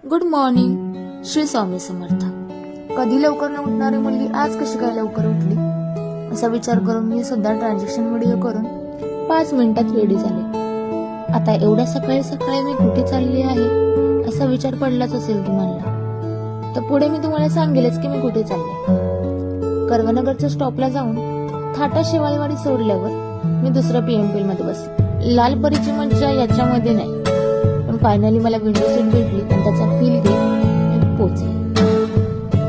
Good morning. Shri Swami Samarth. कधी लवकर न उठणारी मुलगी आज कशी काय लवकर उठली असा विचार करून मी सुद्धा ट्रान्झॅक्शन व्हिडिओ करून 5 मिनिटात रेडी झाले. आता एवढ्या सकाळी सकाळी मी कुठे चालली आहे असा विचार पडलाच असेल तुम्हाला, तर पुढे मी तुम्हाला सांगेलच की मी कुठे चालले. कर्वनगरच्या स्टॉपला जाऊन थाटा शेवाळवाडी सोडल्यावर मी दुसऱ्या पीएमपीएल मध्ये बसले. लाल परीची मज्जा याच्यामध्ये नाही, पण फायनली मला विंडो सीट भेटली आणि त्याचा फील घेत मी पोहोचले.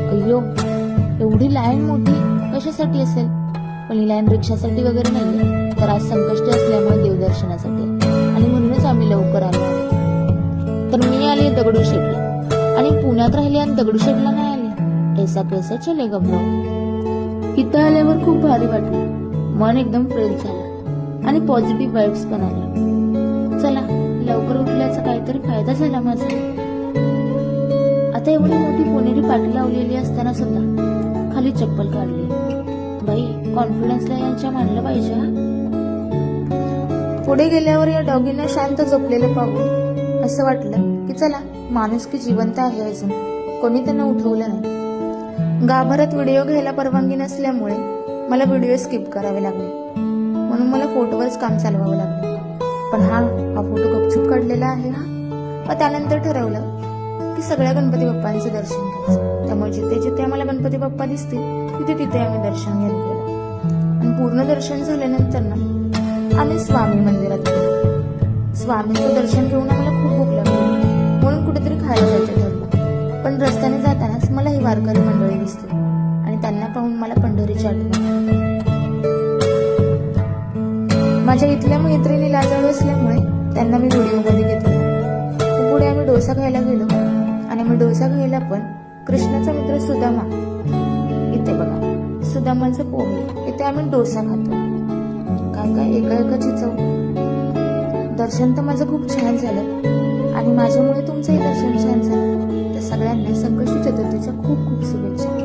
अय्यो, एवढी लाईन मोठी कशासाठी असेल? पण ही लाईन रिक्षासाठी वगैरे नाहीये, तर आज संकष्टी असल्यामुळे देवदर्शनासाठी आणि म्हणूनच आम्ही लवकर आलो. तर मी आले दगडूशेठला आणि पुण्यात राहिले आणि दगडूशेठला नाही आले. ऐसा कैसा चलेगा ब्रो? इथं आल्यावर खूप भारी वाटलं, मन एकदम फ्रेश झालं आणि पॉझिटिव्ह वाईब्स पण आल्या. चला, लवकर उठल्याचा काहीतरी फायदा झाला माझा. आता एवढी मोठी पुणेरी पाटी लावलेली असताना सुद्धा खाली चप्पल काढली. बाई, कॉन्फिडन्सला यांच्या मानलं पाहिजे. पुढे गेल्यावर या डॉगीने शांत झोपलेलं पाहून असं वाटलं की चला, माणूस की जिवंत आहे अजून, कोणी त्यांना उठवलं नाही. गाभाऱ्यात व्हिडिओ घ्यायला परवानगी नसल्यामुळे मला व्हिडिओ स्किप करावे लागले, म्हणून मला फोटोवरच काम चालवावं लागलं. पण हा फोटो गपचूप काढलेला आहे. मग त्यानंतर ठरवलं की सगळ्या गणपती बाप्पांचं दर्शन घ्यायचं. त्यामुळे जिथे जिथे आम्हाला गणपती बाप्पा दिसतील तिथे तिथे आम्ही दर्शन घ्यायला गेलो. आणि पूर्ण दर्शन झाल्यानंतर ना आम्ही स्वामी मंदिरात गेलो. स्वामींचं दर्शन घेऊन आम्हाला खूप भूक लागली, म्हणून कुठेतरी खायला जायचं ठरलं. पण रस्त्याने जातानाच मला ही वारकरी मंडळी दिसली आणि त्यांना पाहून मला पंढरीची आठवण आली. माझ्या इथल्या मैत्रिणी लाजाळू असल्यामुळे त्यांना मी व्हिडिओमध्ये घेतलं. पुढे आम्ही डोसा खायला गेलो आणि आम्ही डोसा खायला पण कृष्णाचा मित्र सुदामा, इथे बघा सुदामांचं पोहे, इथे आम्ही डोसा खातो. काय काय एकाची चव. दर्शन तर माझं खूप छान झालं आणि माझ्यामुळे तुमचंही दर्शन छान झालं. तर सगळ्यांना संकष्टी चतुर्थीच्या खूप खूप शुभेच्छा.